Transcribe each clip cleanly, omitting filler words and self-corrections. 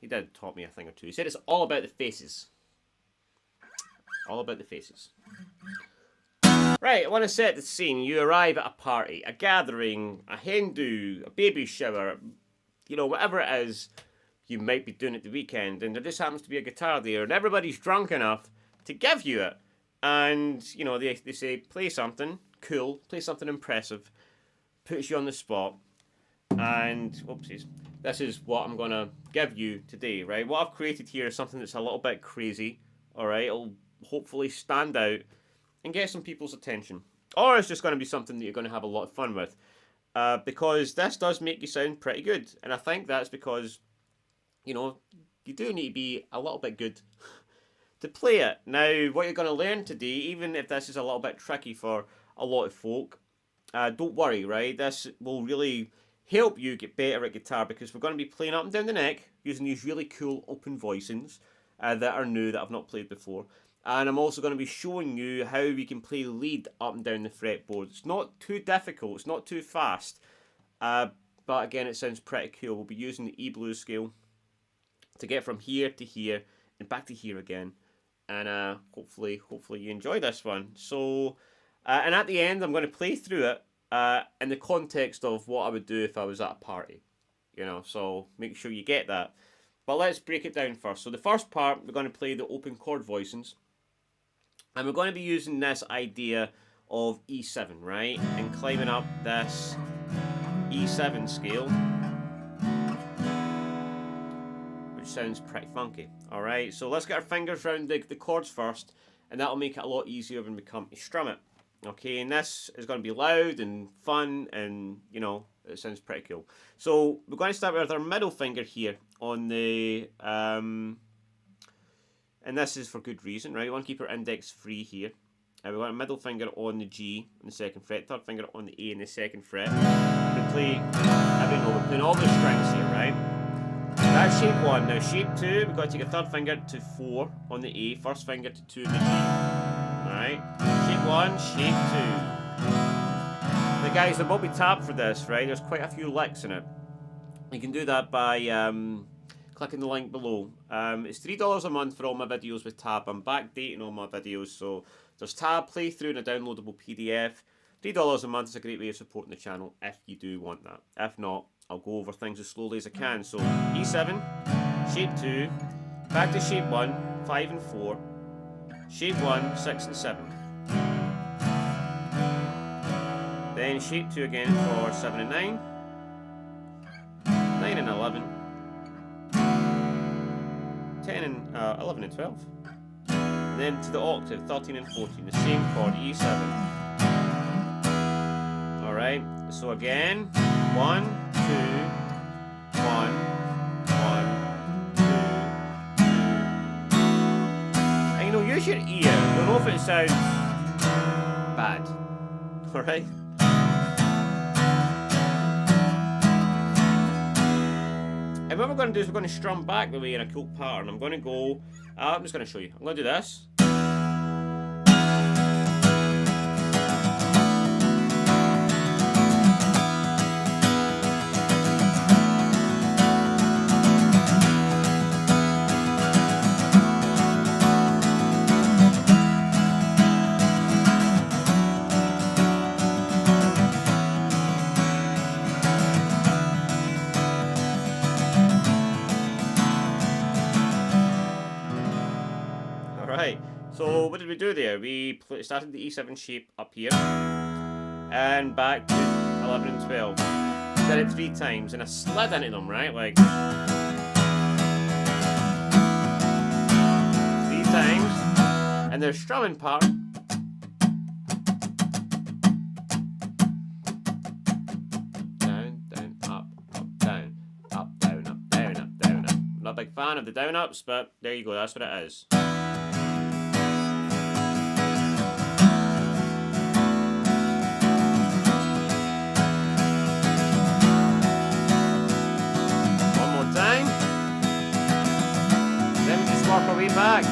He did taught me a thing or two. He said it's all about the faces. All about the faces. Right, I want to set the scene. You arrive at a party, a gathering, a hen do, a baby shower, you know, whatever it is you might be doing at the weekend, and there just happens to be a guitar there, and everybody's drunk enough to give you it. And, you know, they say, play something cool, play something impressive, puts you on the spot, and, whoopsies, this is what I'm going to give you today, right? What I've created here is something that's a little bit crazy, alright? It'll hopefully stand out and get some people's attention. Or it's just going to be something that you're going to have a lot of fun with. Because this does make you sound pretty good. And I think that's because, you know, you do need to be a little bit good to play it. Now, what you're going to learn today, even if this is a little bit tricky for a lot of folk, don't worry, right? This will really help you get better at guitar because we're going to be playing up and down the neck using these really cool open voicings that are new that I've not played before. And I'm also going to be showing you how we can play lead up and down the fretboard. It's not too difficult, it's not too fast, but again it sounds pretty cool. We'll be using the E blues scale to get from here to here and back to here again. And hopefully you enjoy this one. So, and at the end I'm going to play through it in the context of what I would do if I was at a party. You know, so make sure you get that. But let's break it down first. So the first part, we're going to play the open chord voicings. And we're going to be using this idea of E7, right? And climbing up this E7 scale, which sounds pretty funky. Alright, so let's get our fingers around the chords first, and that'll make it a lot easier when we come to strum it. Okay, and this is going to be loud and fun, and, you know, it sounds pretty cool. So we're going to start with our middle finger here on the... and this is for good reason, right? We want to keep our index free here. We want a middle finger on the G on the second fret, third finger on the A in the second fret. We play every note. We're playing all the strings here, right? That's shape 1. Now shape 2, we've got to take a third finger to 4 on the A, first finger to 2 on the G. Alright? Shape 1, shape 2. Now guys, there will be tab for this, right? There's quite a few licks in it. You can do that by clicking the link below. It's $3 a month for all my videos with tab. I'm backdating all my videos, so there's tab, playthrough, and a downloadable PDF. $3 a month is a great way of supporting the channel if you do want that. If not, I'll go over things as slowly as I can. So E7, shape 2, back to shape 1, 5 and 4, shape 1, 6 and 7. Then shape 2 again for 7 and 9, 9 and 11, 10 and 11 and 12. And then to the octave, 13 and 14, the same chord, E7. Alright, so again, 1, 2, 1, 1, 2, 2. And you know, use your ear. Don't know if it sounds bad. Alright? And what we're going to do is we're going to strum back the way in a cool pattern. I'm going to go, I'm just going to show you. I'm going to do this. So what did we do there? We started the E7 shape up here and back to 11 and 12. Did it 3 times and I slid into them, right? Like 3 times, and their strumming part. Down, down, up, down, up, down, up, down, up, down, up. I'm not a big fan of the down ups, but there you go, that's what it is. Work our way back.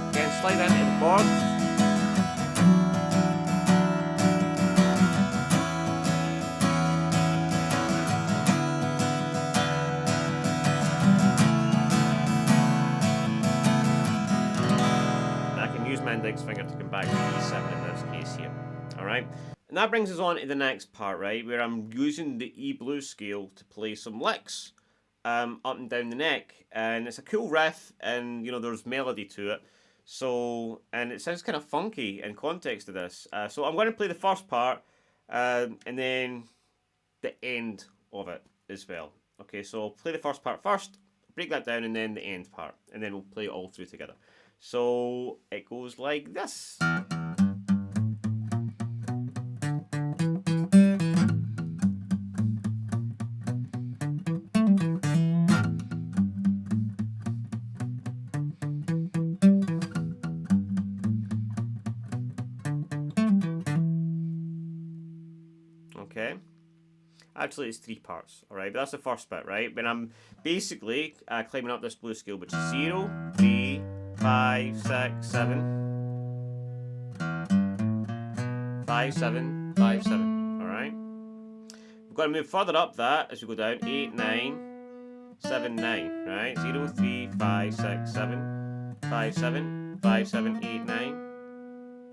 Again, slide into the chords. Alright? And that brings us on to the next part, right? Where I'm using the E blues scale to play some licks up and down the neck. And it's a cool riff, and you know, there's melody to it. So, and it sounds kind of funky in context of this. So I'm going to play the first part, and then the end of it as well. Okay, so I'll play the first part first, break that down, and then the end part, and then we'll play it all through together. So it goes like this. Okay. Actually, it's 3 parts, alright? But that's the first bit, right? When I'm basically climbing up this blues scale, which is 0, 3, 5, 6, 7, 5, 7, 5, 7, alright? We've got to move further up that as we go down. 8, 9, 7, 9, right? 0, 3, 5, 6, 7, 5, 7, 5, 7, 8, 9,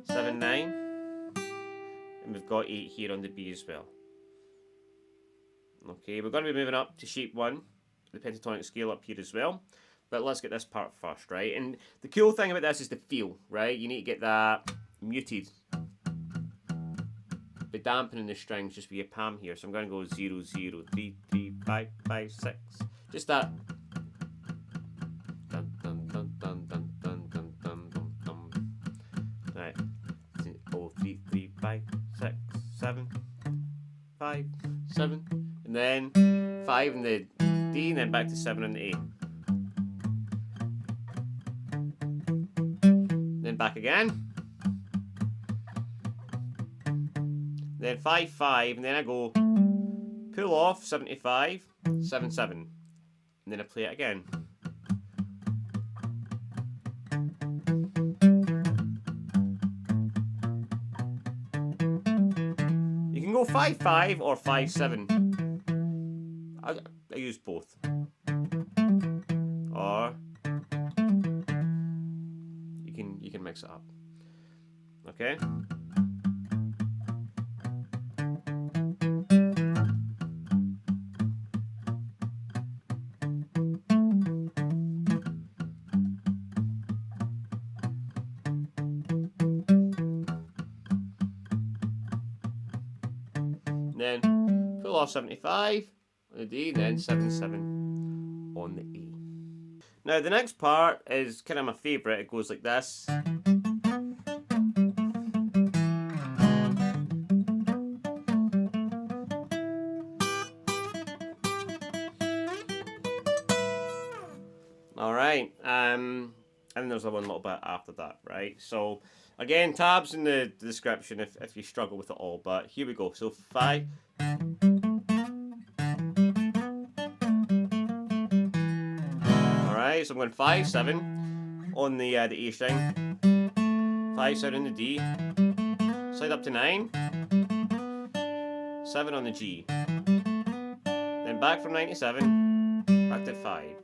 7, 9. And we've got 8 here on the B as well. Okay, we're going to be moving up to shape 1, the pentatonic scale up here as well. But let's get this part first, right? And the cool thing about this is the feel, right? You need to get that muted. Be dampening the strings just with your palm here. So I'm going to go 0, 0, 3, 3, 5, 5, 6. Just that. Dun, dun, dun, dun, dun, dun, dun, dun, dun, dun. Right. 0, 3, 3, 5, 6, 7, 5, 7. And then 5 in the D, and then back to 7 in the A. Then back again. Then 5, 5, and then I go pull off 75, 7, 7. And then I play it again. You can go 5, 5 or 5, 7. I use both. Or you can mix it up. Okay? Then pull off 75 on the D, then 7, 7 on the E. Now the next part is kind of my favourite. It goes like this. Alright, and then there's one little bit after that, right? So again, tabs in the description if you struggle with it all, but here we go. So 5. Alright, so I'm going 5, 7 on the A string, 5, 7 on the D, slide up to 9, 7 on the G, then back from 9 to 7, back to 5.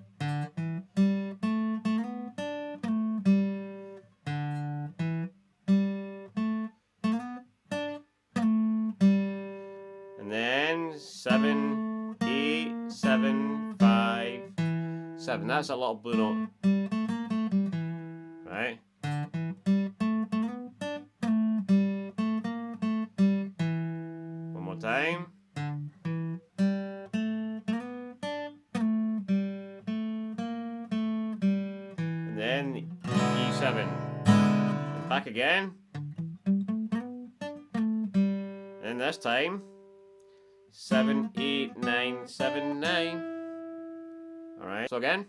And then 7, 8, 7, 5, 7. That's a little blue note. Right? One more time. And then E7. And back again. And this time 7, 8, 9, 7, 9. Alright, so again.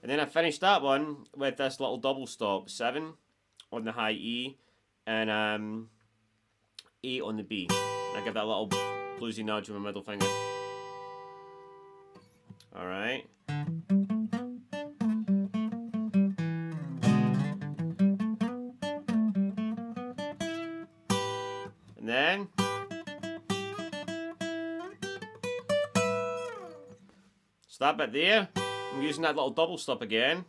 And then I finished that one with this little double stop. 7 on the high E and 8 on the B. And I give that little bluesy nudge with my middle finger. Alright. And then So that bit there, I'm using that little double stop again,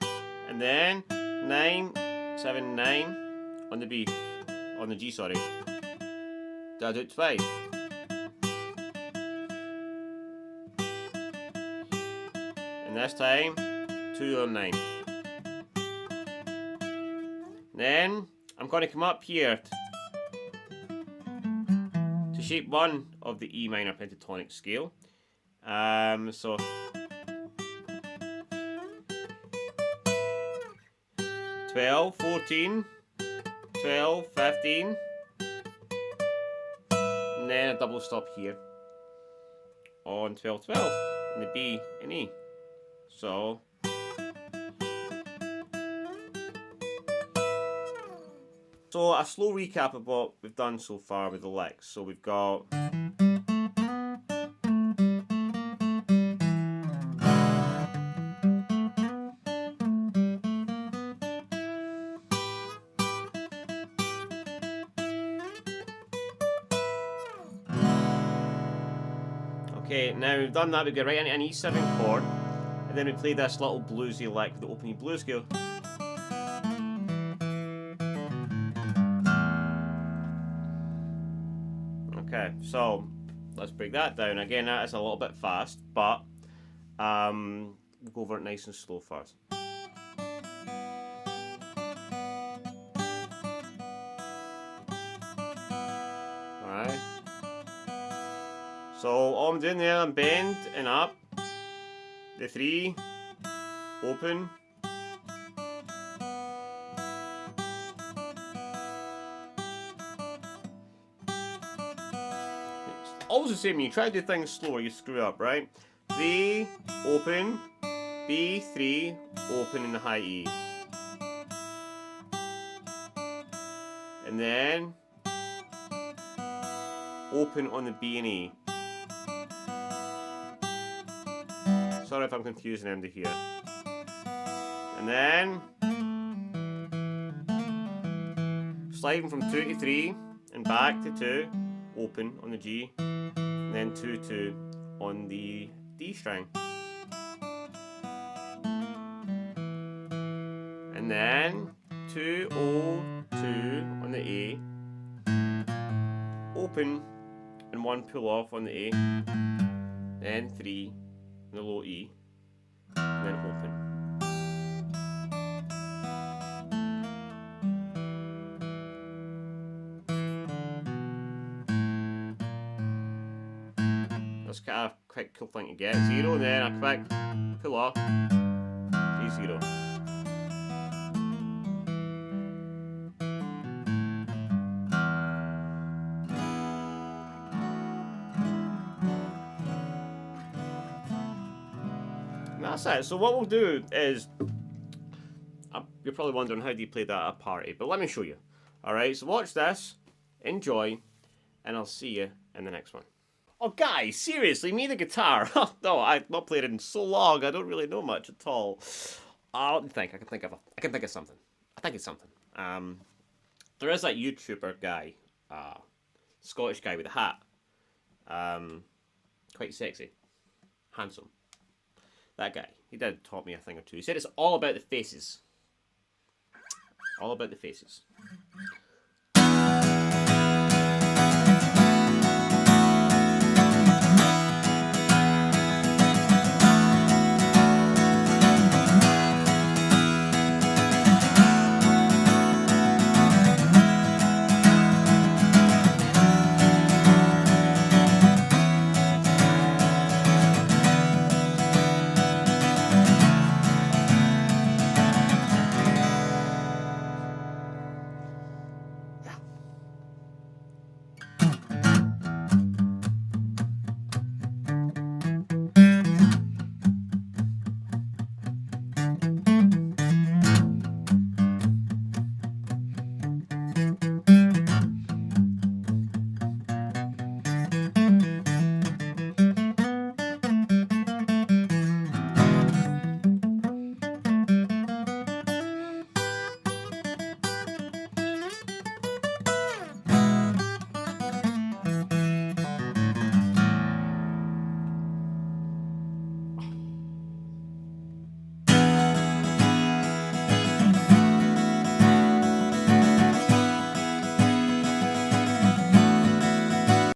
and then 9, 7, 9 on the B, on the G, sorry. Did I do it twice? And this time, 2 on 9. Then I'm going to come up here to shape 1 of the E minor pentatonic scale. So 12, 14, 12, 15, and then a double stop here on 12, 12 in the B and E. So a slow recap of what we've done so far with the licks. So we've got okay, now we've done that, we go right into an E7 chord, and then we play this little bluesy lick with the open E blues scale. Okay, so let's break that down. Again, that is a little bit fast, but we'll go over it nice and slow first. Alright. So all I'm doing there, I'm bend and up. The 3, open. Always the same, when you try to do things slower, you screw up, right? 3, open, B, 3, open in the high E. And then open on the B and E. Sorry if I'm confusing them to here. And then sliding from 2 to 3 and back to 2, open on the G, and then 2, 2 on the D string. And then 2, O, 2 on the A, open and 1 pull off on the A, then 3 on the low E, and then open. That's kind of a quick cool thing to get. 0, then a quick pull off, 3, 0. And that's it. So what we'll do is, you're probably wondering how do you play that at a party, but let me show you. Alright, so watch this, enjoy, and I'll see you in the next one. Oh guys, seriously, me the guitar. No, I've not played it in so long, I don't really know much at all. Let me think, I can think of something. I think it's something. There is that YouTuber guy, Scottish guy with a hat. Quite sexy. Handsome. That guy. He did taught me a thing or two. He said it's all about the faces. All about the faces.